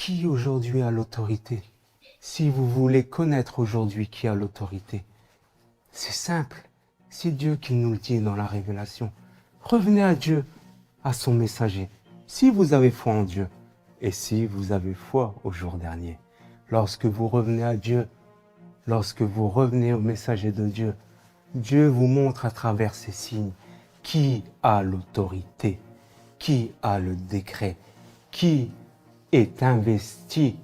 qui aujourd'hui a l'autorité? Si vous voulez connaître aujourd'hui qui a l'autorité, c'est simple. C'est Dieu qui nous le dit dans la révélation. Revenez à Dieu, à son messager. Si vous avez foi en Dieu, et si vous avez foi au jour dernier, lorsque vous revenez à Dieu, lorsque vous revenez au messager de Dieu, Dieu vous montre à travers ces signes qui a l'autorité, qui a le décret, qui est investi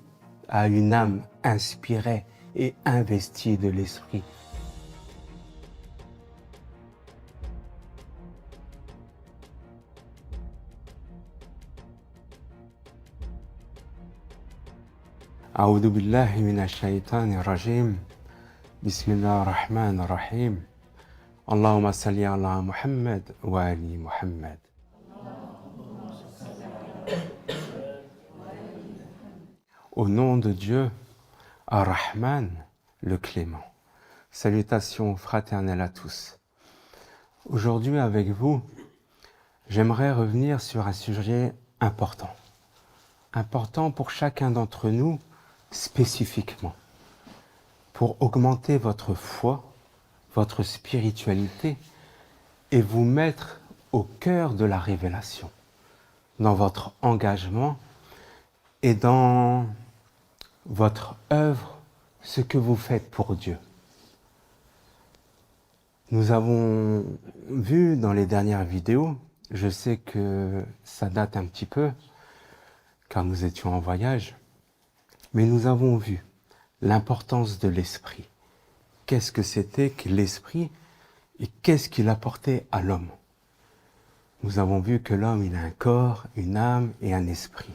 à une âme inspirée et investie de l'esprit. أعوذ بالله من الشيطان الرجيم بسم الله الرحمن الرحيم اللهم صل على محمد وآل محمد. Au nom de Dieu, Ar-Rahman, le clément. Salutations fraternelles à tous. Aujourd'hui avec vous, j'aimerais revenir sur un sujet important. Important pour chacun d'entre nous spécifiquement. Pour augmenter votre foi, votre spiritualité et vous mettre au cœur de la révélation, dans votre engagement et dans votre œuvre, ce que vous faites pour Dieu. Nous avons vu dans les dernières vidéos, je sais que ça date un petit peu, car nous étions en voyage, mais nous avons vu l'importance de l'esprit. Qu'est-ce que c'était que l'esprit et qu'est-ce qu'il apportait à l'homme? Nous avons vu que l'homme, il a un corps, une âme et un esprit.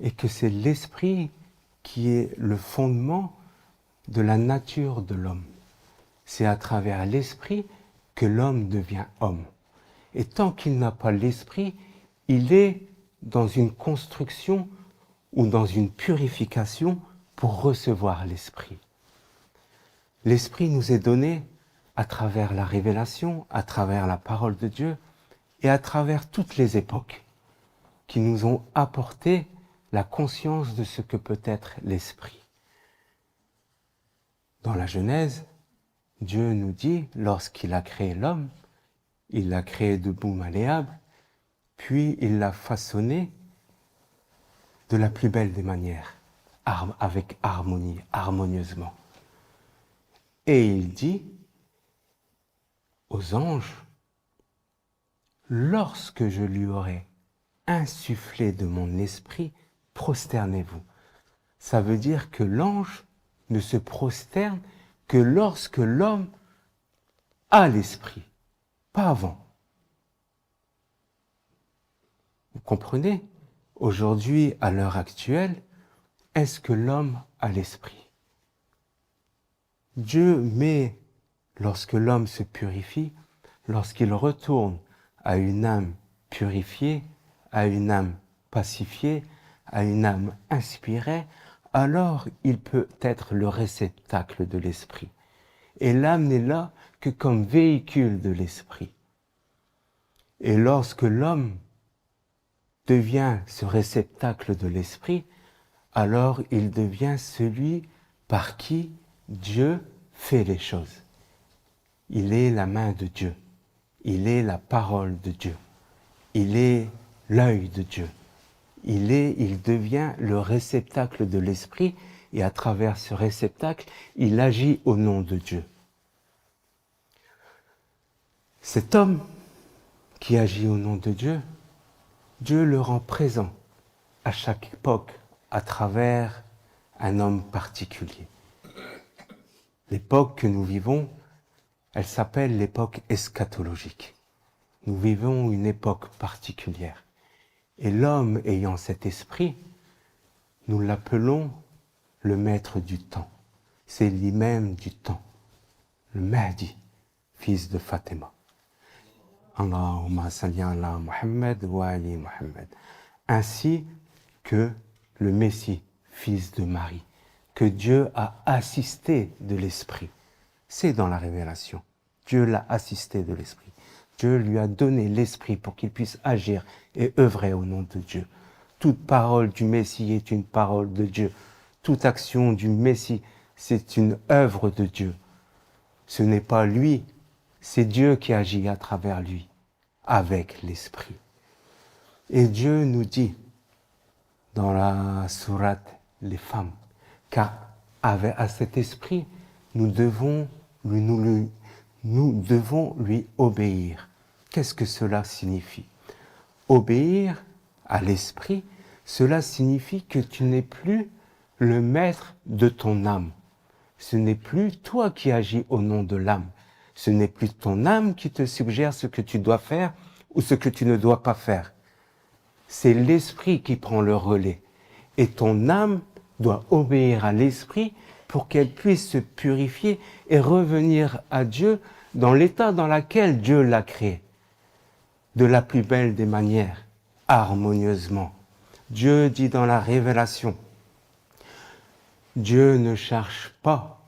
Et que c'est l'esprit qui est le fondement de la nature de l'homme. C'est à travers l'esprit que l'homme devient homme. Et tant qu'il n'a pas l'esprit, il est dans une construction ou dans une purification pour recevoir l'esprit. L'esprit nous est donné à travers la révélation, à travers la parole de Dieu et à travers toutes les époques qui nous ont apporté la conscience de ce que peut être l'esprit. Dans la Genèse, Dieu nous dit, lorsqu'il a créé l'homme, il l'a créé de boue malléable, puis il l'a façonné de la plus belle des manières, avec harmonie, harmonieusement. Et il dit aux anges, lorsque je lui aurai insufflé de mon esprit, prosternez-vous. Ça veut dire que l'ange ne se prosterne que lorsque l'homme a l'esprit, pas avant. Vous comprenez? Aujourd'hui, à l'heure actuelle, est-ce que l'homme a l'esprit? Dieu met, lorsque l'homme se purifie, lorsqu'il retourne à une âme purifiée, à une âme pacifiée, à une âme inspirée, alors il peut être le réceptacle de l'esprit. Et l'âme n'est là que comme véhicule de l'esprit. Et lorsque l'homme devient ce réceptacle de l'esprit, alors il devient celui par qui Dieu fait les choses. Il est la main de Dieu, il est la parole de Dieu, il est l'œil de Dieu. Il devient le réceptacle de l'esprit et à travers ce réceptacle, il agit au nom de Dieu. Cet homme qui agit au nom de Dieu, Dieu le rend présent à chaque époque à travers un homme particulier. L'époque que nous vivons, elle s'appelle l'époque eschatologique. Nous vivons une époque particulière. Et l'homme ayant cet esprit, nous l'appelons le maître du temps. C'est lui-même du temps, le Mahdi, fils de Fatima. Allahumma salli ala Muhammad wa ali Muhammad. Ainsi que le Messie, fils de Marie, que Dieu a assisté de l'esprit. C'est dans la révélation. Dieu l'a assisté de l'esprit. Dieu lui a donné l'esprit pour qu'il puisse agir et œuvrer au nom de Dieu. Toute parole du Messie est une parole de Dieu. Toute action du Messie, c'est une œuvre de Dieu. Ce n'est pas lui, c'est Dieu qui agit à travers lui, avec l'Esprit. Et Dieu nous dit, dans la sourate Les femmes, à cet Esprit, nous devons lui obéir. Qu'est-ce que cela signifie? Obéir à l'Esprit, cela signifie que tu n'es plus le maître de ton âme. Ce n'est plus toi qui agis au nom de l'âme. Ce n'est plus ton âme qui te suggère ce que tu dois faire ou ce que tu ne dois pas faire. C'est l'Esprit qui prend le relais. Et ton âme doit obéir à l'Esprit pour qu'elle puisse se purifier et revenir à Dieu dans l'état dans lequel Dieu l'a créé. De la plus belle des manières, harmonieusement. Dieu dit dans la Révélation, Dieu ne cherche pas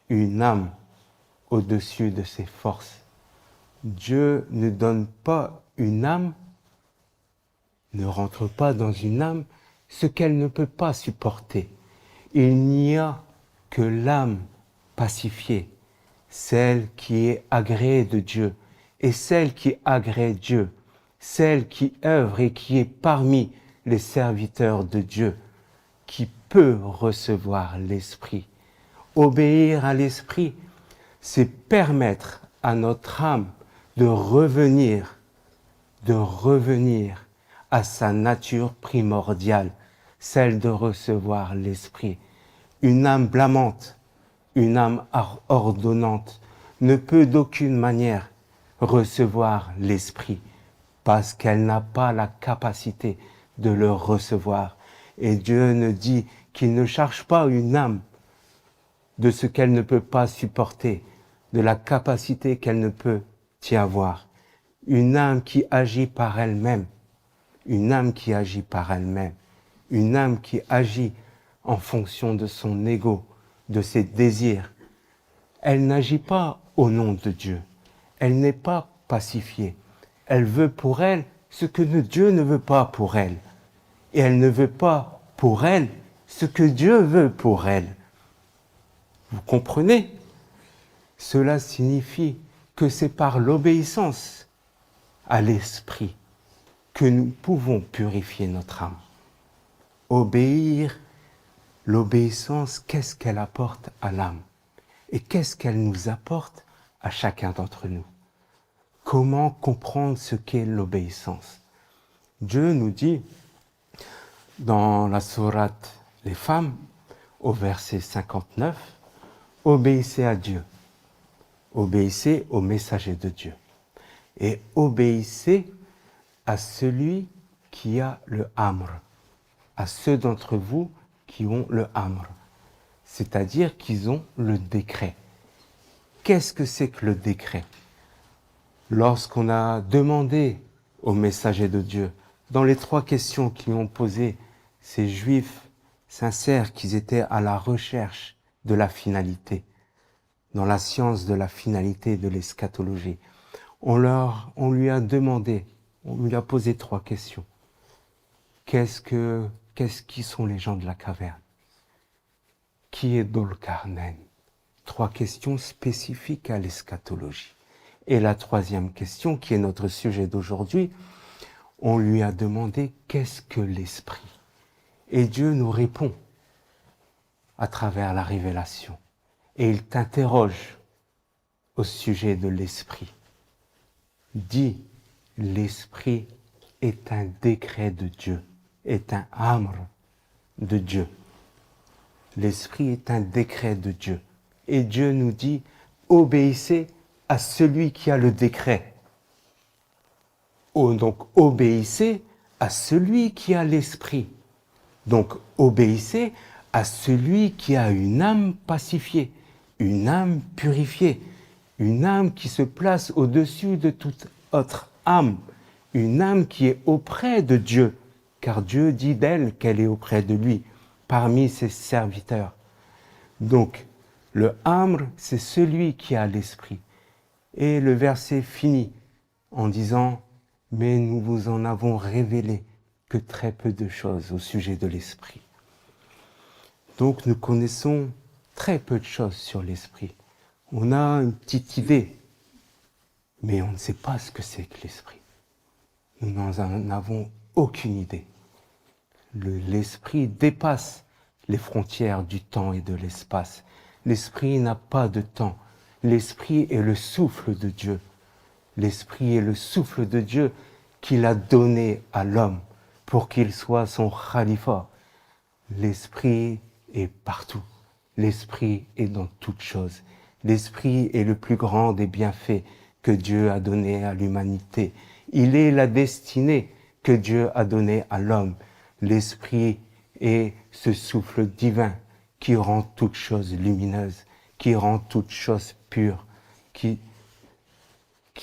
une âme au-dessus de ses forces. Dieu ne donne pas une âme, ne rentre pas dans une âme ce qu'elle ne peut pas supporter. Il n'y a que l'âme pacifiée, celle qui est agréée de Dieu, et celle qui agrée Dieu, celle qui œuvre et qui est parmi les serviteurs de Dieu, qui peut recevoir l'Esprit. Obéir à l'Esprit, c'est permettre à notre âme de revenir à sa nature primordiale, celle de recevoir l'Esprit. Une âme blâmante, une âme ordonnante ne peut d'aucune manière recevoir l'Esprit parce qu'elle n'a pas la capacité de le recevoir. Et Dieu ne dit qu'il ne cherche pas une âme de ce qu'elle ne peut pas supporter, de la capacité qu'elle ne peut y avoir. Une âme qui agit par elle-même, une âme qui agit par elle-même, une âme qui agit en fonction de son ego, de ses désirs. Elle n'agit pas au nom de Dieu. Elle n'est pas pacifiée. Elle veut pour elle ce que Dieu ne veut pas pour elle. Et elle ne veut pas pour elle ce que Dieu veut pour elle. Vous comprenez? Cela signifie que c'est par l'obéissance à l'Esprit que nous pouvons purifier notre âme. Obéir, l'obéissance, qu'est-ce qu'elle apporte à l'âme? Et qu'est-ce qu'elle nous apporte à chacun d'entre nous? Comment comprendre ce qu'est l'obéissance? Dieu nous dit dans la sourate Les femmes, au verset 59, obéissez à Dieu, obéissez au messager de Dieu et obéissez à celui qui a le amr, à ceux d'entre vous qui ont le amr, c'est-à-dire qu'ils ont le décret. Qu'est-ce que c'est que le décret? Lorsqu'on a demandé au messager de Dieu, dans les 3 questions qu'ils ont posées, ces Juifs sincères qui étaient à la recherche de la finalité, dans la science de la finalité de l'eschatologie, on lui a demandé, on lui a posé 3 questions. Qui sont les gens de la caverne? Qui est Dol-Karnen? 3 questions spécifiques à l'eschatologie. Et la 3e question, qui est notre sujet d'aujourd'hui, on lui a demandé qu'est-ce que l'esprit? Et Dieu nous répond à travers la révélation. Et il t'interroge au sujet de l'esprit. Dis, l'esprit est un décret de Dieu, est un amr de Dieu. L'esprit est un décret de Dieu. Et Dieu nous dit, obéissez à celui qui a le décret. Donc, obéissez à celui qui a l'esprit. Donc, obéissez à celui qui a une âme pacifiée, une âme purifiée, une âme qui se place au-dessus de toute autre âme, une âme qui est auprès de Dieu, car Dieu dit d'elle qu'elle est auprès de lui, parmi ses serviteurs. Donc, le amr, c'est celui qui a l'esprit. Et le verset finit en disant « Mais nous vous en avons révélé que très peu de choses au sujet de l'esprit. Donc nous connaissons très peu de choses sur l'esprit. On a une petite idée, mais on ne sait pas ce que c'est que l'esprit. Nous n'en avons aucune idée. L'esprit dépasse les frontières du temps et de l'espace. L'esprit n'a pas de temps. L'esprit est le souffle de Dieu. L'esprit est le souffle de Dieu qu'il a donné à l'homme pour qu'il soit son khalifa. L'esprit est partout. L'esprit est dans toutes choses. L'esprit est le plus grand des bienfaits que Dieu a donné à l'humanité. Il est la destinée que Dieu a donnée à l'homme. L'esprit est ce souffle divin qui rend toutes choses lumineuses, qui rend toutes choses pures, qui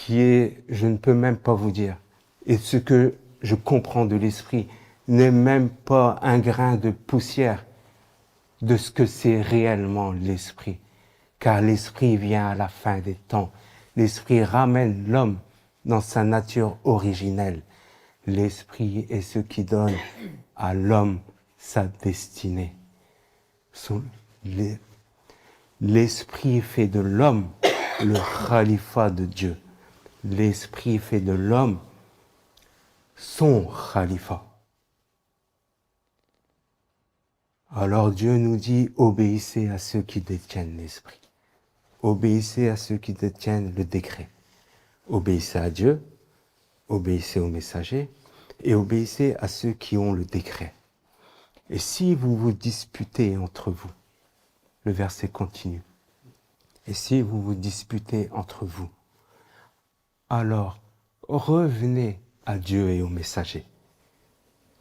est, je ne peux même pas vous dire. Et ce que je comprends de l'esprit n'est même pas un grain de poussière de ce que c'est réellement l'esprit. Car l'esprit vient à la fin des temps. L'esprit ramène l'homme dans sa nature originelle. L'esprit est ce qui donne à l'homme sa destinée. L'esprit fait de l'homme le khalifa de Dieu. L'esprit fait de l'homme son khalifa. Alors Dieu nous dit, obéissez à ceux qui détiennent l'esprit. Obéissez à ceux qui détiennent le décret. Obéissez à Dieu, obéissez aux messagers et obéissez à ceux qui ont le décret. Et si vous vous disputez entre vous, le verset continue, et si vous vous disputez entre vous, alors revenez à Dieu et aux messagers.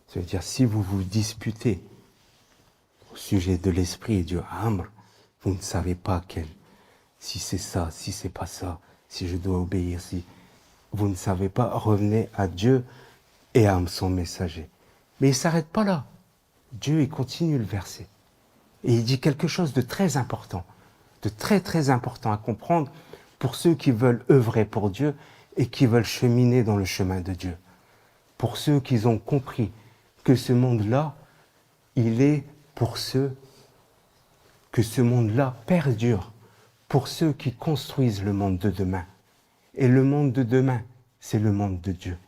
Ça veut dire, si vous vous disputez au sujet de l'esprit et du Amr, vous ne savez pas si c'est ça, si c'est pas ça, si je dois obéir, si vous ne savez pas, revenez à Dieu et à son messager. Mais il ne s'arrête pas là. Dieu, il continue le verset. Et il dit quelque chose de très important, de très très important à comprendre pour ceux qui veulent œuvrer pour Dieu et qui veulent cheminer dans le chemin de Dieu. Pour ceux qui ont compris que ce monde-là, il est pour ceux, que ce monde-là perdure, pour ceux qui construisent le monde de demain. Et le monde de demain, c'est le monde de Dieu.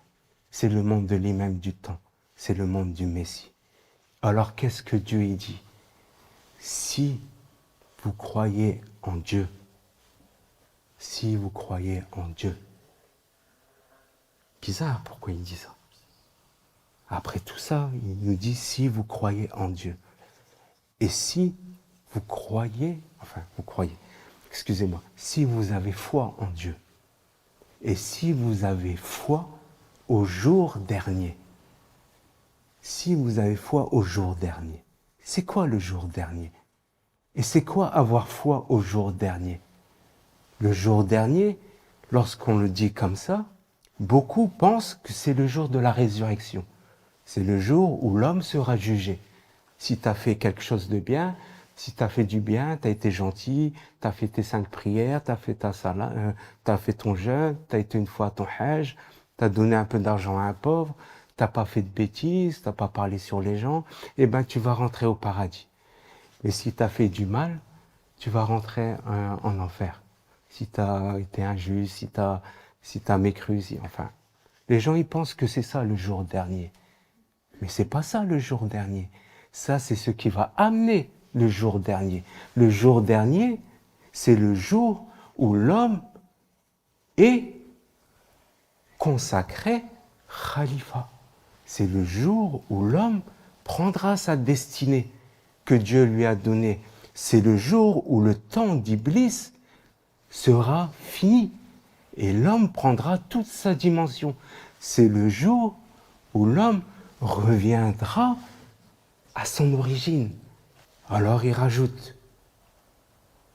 C'est le monde de l'imam du temps. C'est le monde du Messie. Alors qu'est-ce que Dieu y dit? Si vous croyez en Dieu, si vous croyez en Dieu. Bizarre, pourquoi il dit ça? Après tout ça, il nous dit si vous croyez en Dieu. Et si vous croyez, excusez-moi, si vous avez foi en Dieu, et si vous avez foi au jour dernier, si vous avez foi au jour dernier, c'est quoi le jour dernier? Et c'est quoi avoir foi au jour dernier? Le jour dernier, lorsqu'on le dit comme ça, beaucoup pensent que c'est le jour de la résurrection. C'est le jour où l'homme sera jugé. Si tu as fait quelque chose de bien, si tu as fait du bien, tu as été gentil, tu as fait tes 5 prières, tu as fait ta salat, tu as fait ton jeûne, tu as été une fois à ton hajj, tu as donné un peu d'argent à un pauvre, tu n'as pas fait de bêtises, tu n'as pas parlé sur les gens, eh bien tu vas rentrer au paradis. Et si tu as fait du mal, tu vas rentrer en enfer. Si tu as été injuste, si tu as mécru, enfin. Les gens, ils pensent que c'est ça le jour dernier. Mais c'est pas ça le jour dernier. Ça, c'est ce qui va amener le jour dernier. Le jour dernier, c'est le jour où l'homme est consacré khalifa. C'est le jour où l'homme prendra sa destinée que Dieu lui a donnée. C'est le jour où le temps d'Iblis sera fini et l'homme prendra toute sa dimension. C'est le jour où l'homme reviendra à son origine. Alors il rajoute,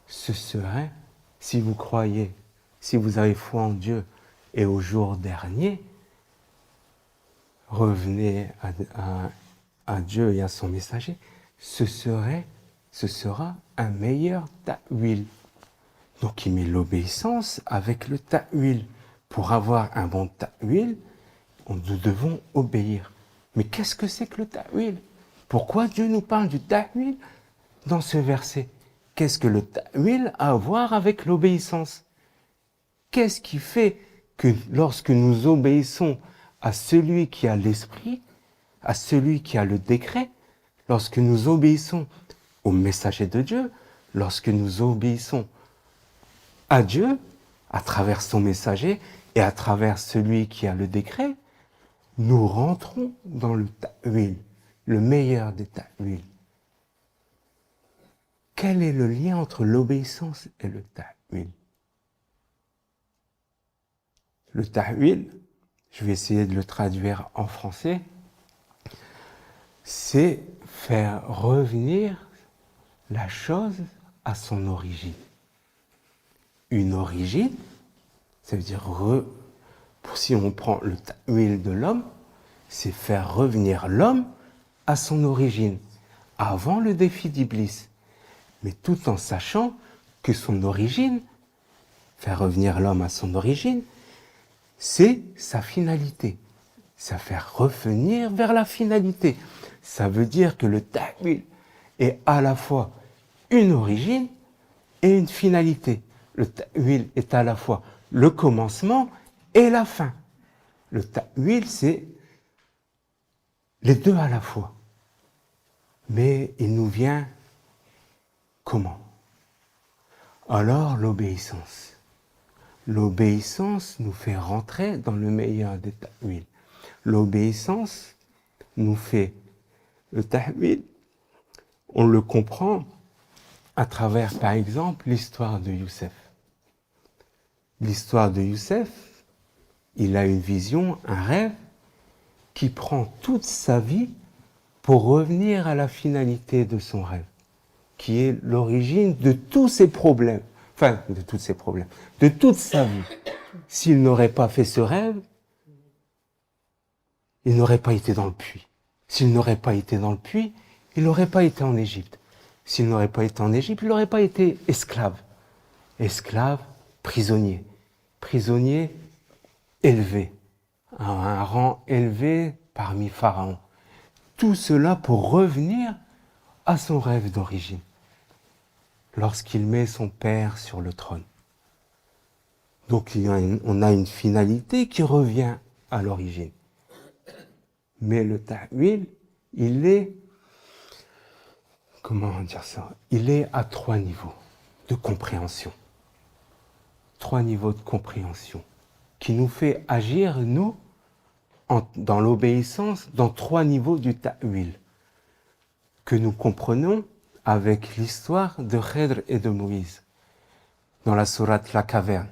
ce serait, si vous croyez, si vous avez foi en Dieu et au jour dernier, revenez à Dieu et à son messager, ce sera un meilleur ta'wil. Donc il met l'obéissance avec le ta'wil. Pour avoir un bon ta'wil, nous devons obéir. Mais qu'est-ce que c'est que le ta'wil? Pourquoi Dieu nous parle du ta'wil dans ce verset? Qu'est-ce que le ta'wil a à voir avec l'obéissance? Qu'est-ce qui fait que lorsque nous obéissons à celui qui a l'esprit, à celui qui a le décret, lorsque nous obéissons au messager de Dieu, lorsque nous obéissons à Dieu, à travers son messager et à travers celui qui a le décret, nous rentrons dans le ta'wil, le meilleur des ta'wil. Quel est le lien entre l'obéissance et le ta'wil? Le ta'wil, je vais essayer de le traduire en français, c'est faire revenir la chose à son origine. Une origine, ça veut dire, si on prend le ta'wil de l'homme, c'est faire revenir l'homme à son origine, avant le défi d'Iblis. Mais tout en sachant que son origine, faire revenir l'homme à son origine, c'est sa finalité. Ça faire revenir vers la finalité. Ça veut dire que le ta'wil est à la fois une origine et une finalité. Le ta'wil est à la fois le commencement et la fin. Le ta'wil, c'est les deux à la fois. Mais il nous vient comment? Alors l'obéissance. L'obéissance nous fait rentrer dans le meilleur des ta'wil. L'obéissance nous fait le ta'wil, on le comprend à travers, par exemple, l'histoire de Youssef. L'histoire de Youssef, il a une vision, un rêve, qui prend toute sa vie pour revenir à la finalité de son rêve, qui est l'origine de tous ses problèmes, de toute sa vie. S'il n'aurait pas fait ce rêve, il n'aurait pas été dans le puits. S'il n'aurait pas été dans le puits, il n'aurait pas été en Égypte. S'il n'aurait pas été en Égypte, il n'aurait pas été esclave. Esclave, prisonnier. Prisonnier élevé, à un rang élevé parmi Pharaon. Tout cela pour revenir à son rêve d'origine, lorsqu'il met son père sur le trône. Donc on a une finalité qui revient à l'origine. Mais le ta'wil, il est, comment dire ça? Il est à 3 niveaux de compréhension. 3 niveaux de compréhension qui nous fait agir, nous, dans l'obéissance, dans 3 niveaux du ta'wil que nous comprenons avec l'histoire de Khidr et de Moïse dans la sourate La Caverne.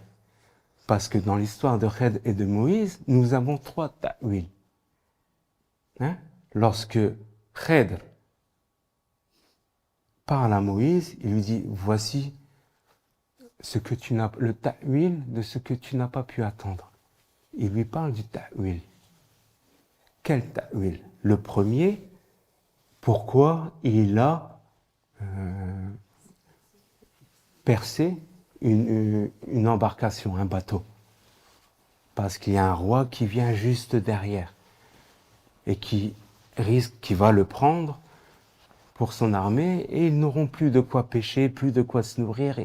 Parce que dans l'histoire de Khidr et de Moïse, nous avons 3 ta'wil. Lorsque Khidr parle à Moïse, il lui dit, voici le ta'wil de ce que tu n'as pas pu attendre. Il lui parle du ta'wil. Quel ta'wil? Le premier, pourquoi il a percé une embarcation, un bateau. Parce qu'il y a un roi qui vient juste derrière et qui va le prendre pour son armée, et ils n'auront plus de quoi pêcher, plus de quoi se nourrir.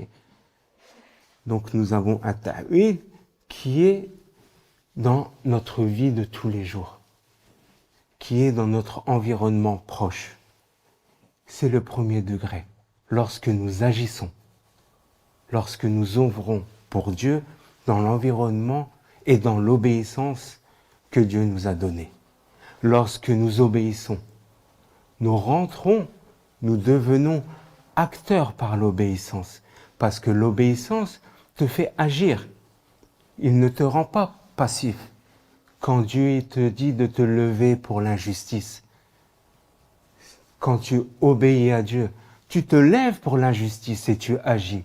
Donc nous avons un ta'wil qui est dans notre vie de tous les jours, qui est dans notre environnement proche. C'est le premier degré. Lorsque nous agissons, lorsque nous œuvrons pour Dieu dans l'environnement et dans l'obéissance que Dieu nous a donnée. Lorsque nous obéissons, nous rentrons, nous devenons acteurs par l'obéissance. Parce que l'obéissance te fait agir. Il ne te rend pas passif. Quand Dieu te dit de te lever pour l'injustice, quand tu obéis à Dieu, tu te lèves pour l'injustice et tu agis.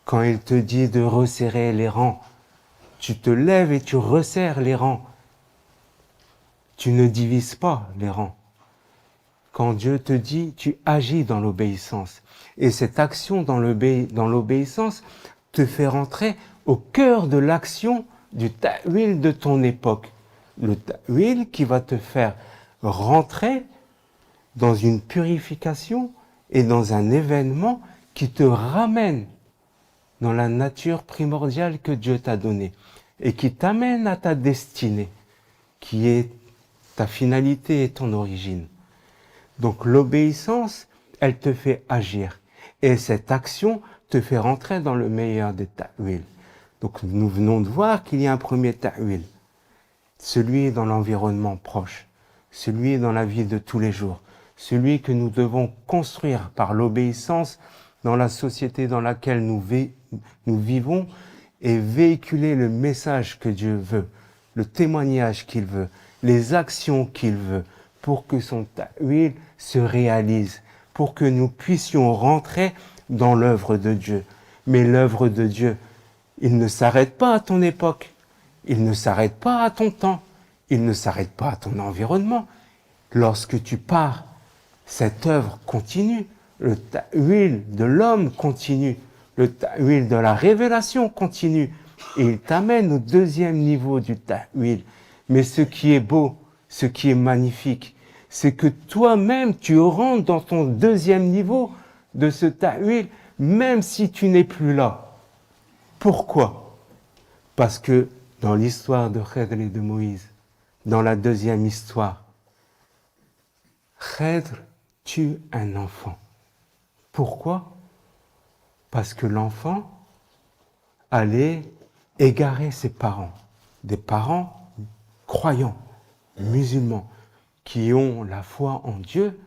Quand il te dit de resserrer les rangs, tu te lèves et tu resserres les rangs. Tu ne divises pas les rangs. Quand Dieu te dit, tu agis dans l'obéissance. Et cette action dans l'obéissance te fait rentrer au cœur de l'action du ta'wil de ton époque. Le ta'wil qui va te faire rentrer dans une purification et dans un événement qui te ramène dans la nature primordiale que Dieu t'a donnée et qui t'amène à ta destinée, qui est ta finalité et ton origine. Donc l'obéissance, elle te fait agir. Et cette action te fait rentrer dans le meilleur des ta'wil. Donc nous venons de voir qu'il y a un premier ta'wil. Celui dans l'environnement proche. Celui dans la vie de tous les jours. Celui que nous devons construire par l'obéissance dans la société dans laquelle nous vivons et véhiculer le message que Dieu veut, le témoignage qu'il veut, les actions qu'il veut, pour que son ta'wil se réalise, pour que nous puissions rentrer dans l'œuvre de Dieu. Mais l'œuvre de Dieu, il ne s'arrête pas à ton époque, il ne s'arrête pas à ton temps, il ne s'arrête pas à ton environnement. Lorsque tu pars, cette œuvre continue, le ta'wil de l'homme continue, le ta'wil de la révélation continue, et il t'amène au deuxième niveau du ta'wil. Mais ce qui est beau, ce qui est magnifique, c'est que toi-même, tu rentres dans ton deuxième niveau de ce ta'wil, même si tu n'es plus là. Pourquoi? Parce que dans l'histoire de Khidr et de Moïse, dans la deuxième histoire, Khidr tue un enfant. Pourquoi? Parce que l'enfant allait égarer ses parents, des parents croyants, musulmans, qui ont la foi en Dieu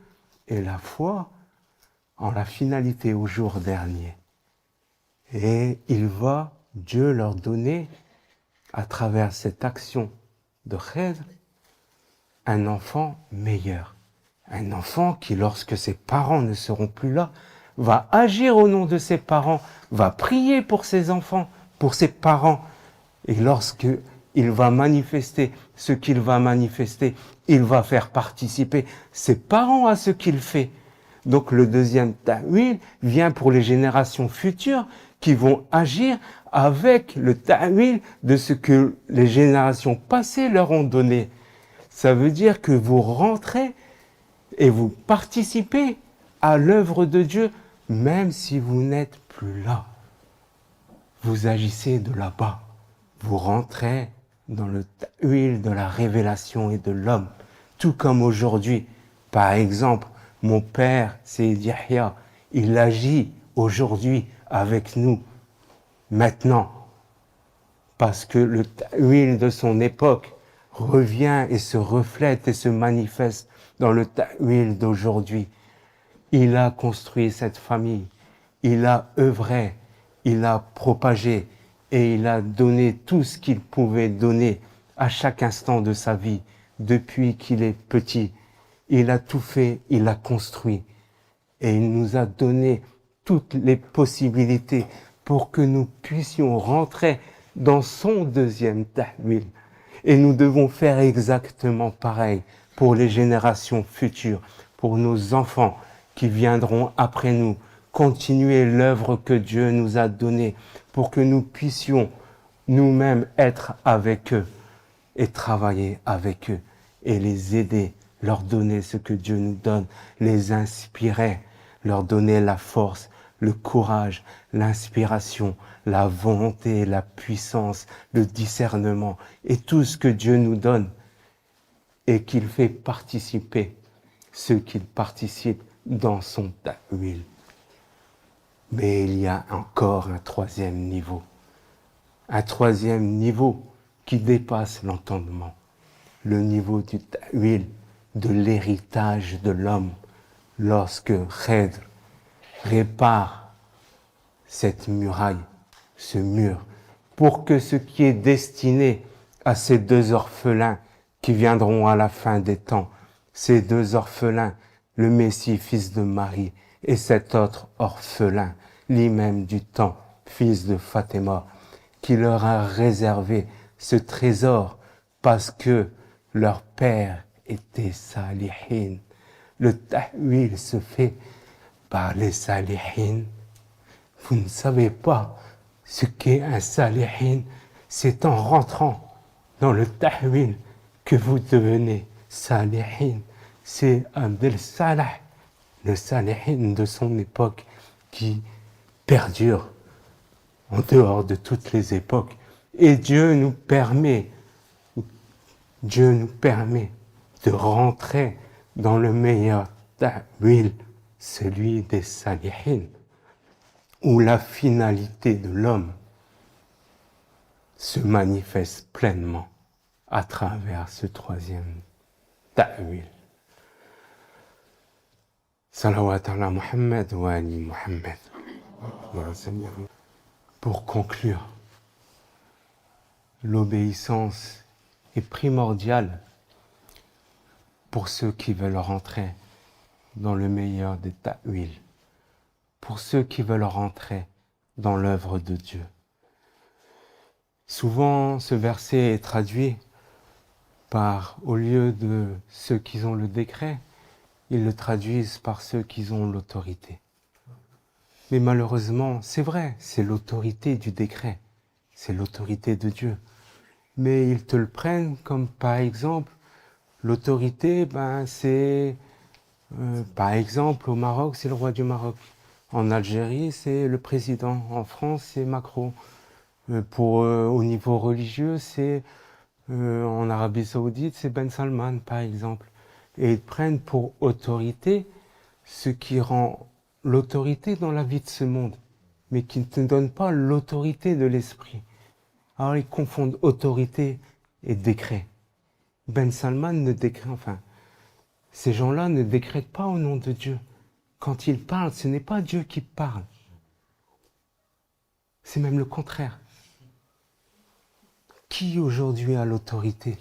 et la foi en la finalité au jour dernier. Et il va, Dieu leur donner, à travers cette action de Khidr, un enfant meilleur. Un enfant qui, lorsque ses parents ne seront plus là, va agir au nom de ses parents, va prier pour ses enfants, pour ses parents. Et lorsque il va manifester ce qu'il va manifester, il va faire participer ses parents à ce qu'il fait. Donc le deuxième ta'wil vient pour les générations futures qui vont agir avec le ta'wil de ce que les générations passées leur ont donné. Ça veut dire que vous rentrez et vous participez à l'œuvre de Dieu, même si vous n'êtes plus là. Vous agissez de là-bas. Vous rentrez dans le ta'wil de la révélation et de l'homme. Tout comme aujourd'hui, par exemple, mon père, Seyyid Yahya, il agit aujourd'hui avec nous, maintenant, parce que le ta'wil de son époque revient et se reflète et se manifeste dans le ta'wil d'aujourd'hui. Il a construit cette famille, il a œuvré, il a propagé et il a donné tout ce qu'il pouvait donner à chaque instant de sa vie depuis qu'il est petit. Il a tout fait, il a construit et il nous a donné toutes les possibilités pour que nous puissions rentrer dans son deuxième ta'wil. Et nous devons faire exactement pareil pour les générations futures, pour nos enfants qui viendront après nous, continuer l'œuvre que Dieu nous a donnée pour que nous puissions nous-mêmes être avec eux et travailler avec eux et les aider, leur donner ce que Dieu nous donne, les inspirer, leur donner la force, le courage, l'inspiration, la volonté, la puissance, le discernement et tout ce que Dieu nous donne et qu'il fait participer ceux qui participent dans son ta'wil. Mais il y a encore un troisième niveau qui dépasse l'entendement, le niveau du ta'wil, de l'héritage de l'homme, lorsque Khidr répare cette muraille, ce mur, pour que ce qui est destiné à ces deux orphelins qui viendront à la fin des temps, ces deux orphelins, le Messie, fils de Marie, et cet autre orphelin, l'imam du temps, fils de Fatima, qui leur a réservé ce trésor parce que leur père était salihin. Le ta'wil se fait par les salihin. Vous ne savez pas ce qu'est un salihin. C'est en rentrant dans le ta'wil que vous devenez salihin. c'est Abdel Salah, le Salihin de son époque, qui perdure en dehors de toutes les époques. Et Dieu nous permet de rentrer dans le meilleur ta'wil, celui des Salihin, où la finalité de l'homme se manifeste pleinement à travers ce troisième ta'wil. Salawat ala Muhammad wa ali Muhammad. Pour conclure, l'obéissance est primordiale pour ceux qui veulent rentrer dans le meilleur des ta'wil, pour ceux qui veulent rentrer dans l'œuvre de Dieu. Souvent, ce verset est traduit par, au lieu de ceux qui ont le décret, ils le traduisent par ceux qui ont l'autorité. Mais malheureusement, c'est vrai, c'est l'autorité du décret, c'est l'autorité de Dieu. Mais ils te le prennent comme, par exemple, l'autorité, c'est, par exemple, au Maroc, c'est le roi du Maroc. En Algérie, c'est le président. En France, c'est Macron. Au niveau religieux, c'est, en Arabie Saoudite, c'est Ben Salman, par exemple. Et ils prennent pour autorité ce qui rend l'autorité dans la vie de ce monde, mais qui ne te donne pas l'autorité de l'esprit. Alors ils confondent autorité et décret. Ben Salman ne décrète, ces gens-là ne décrètent pas au nom de Dieu. Quand ils parlent, ce n'est pas Dieu qui parle. C'est même le contraire. Qui aujourd'hui a l'autorité?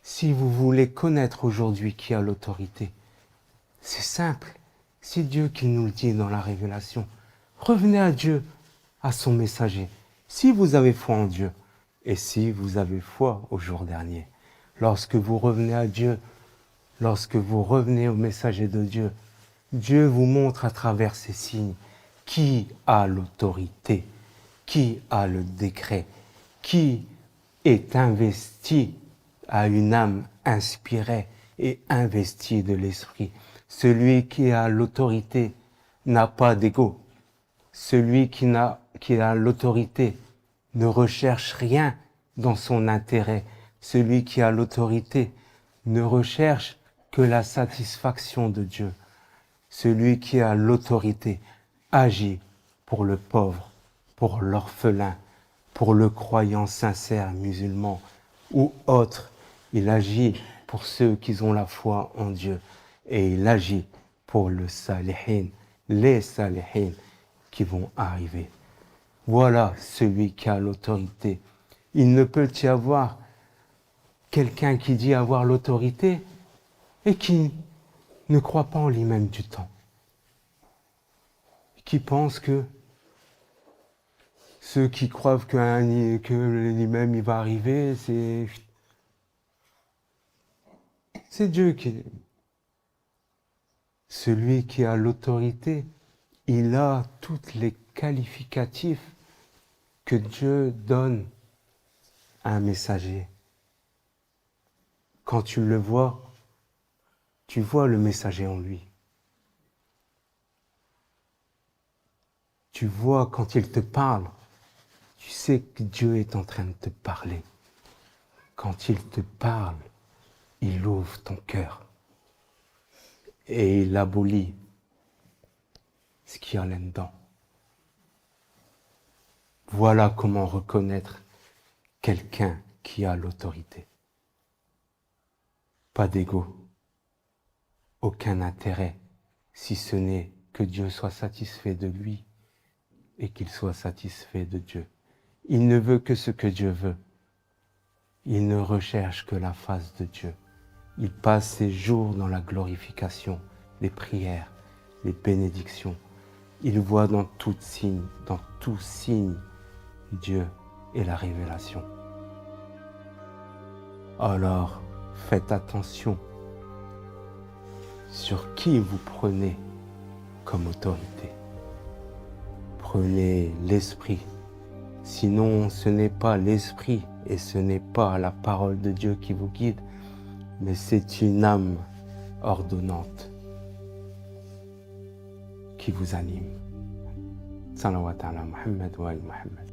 Si vous voulez connaître aujourd'hui qui a l'autorité, c'est simple. C'est Dieu qui nous le dit dans la révélation. Revenez à Dieu, à son messager. Si vous avez foi en Dieu, et si vous avez foi au jour dernier, lorsque vous revenez à Dieu, lorsque vous revenez au messager de Dieu, Dieu vous montre à travers ces signes qui a l'autorité, qui a le décret, qui est investi à une âme inspirée et investie de l'esprit. Celui qui a l'autorité n'a pas d'ego. Celui qui a l'autorité ne recherche rien dans son intérêt. Celui qui a l'autorité ne recherche que la satisfaction de Dieu. Celui qui a l'autorité agit pour le pauvre, pour l'orphelin, pour le croyant sincère musulman ou autre. Il agit pour ceux qui ont la foi en Dieu. Et il agit pour le salihin, les salihin qui vont arriver. Voilà celui qui a l'autorité. Il ne peut y avoir quelqu'un qui dit avoir l'autorité et qui ne croit pas en l'imam du temps. Qui pense que ceux qui croient que l'imam il va arriver, c'est Dieu qui... Celui qui a l'autorité, il a toutes les qualificatifs que Dieu donne à un messager. Quand tu le vois, tu vois le messager en lui. Tu vois quand il te parle, tu sais que Dieu est en train de te parler. Quand il te parle, il ouvre ton cœur. Et il abolit ce qu'il y a là-dedans. Voilà comment reconnaître quelqu'un qui a l'autorité. Pas d'ego, aucun intérêt, si ce n'est que Dieu soit satisfait de lui et qu'il soit satisfait de Dieu. Il ne veut que ce que Dieu veut. Il ne recherche que la face de Dieu. Il passe ses jours dans la glorification, les prières, les bénédictions. Il voit dans tout signe, Dieu et la révélation. Alors, faites attention sur qui vous prenez comme autorité. Prenez l'esprit. Sinon, ce n'est pas l'esprit et ce n'est pas la parole de Dieu qui vous guide, mais c'est une âme ordonnante qui vous anime. Salawat ala Muhammad wa ali Muhammad.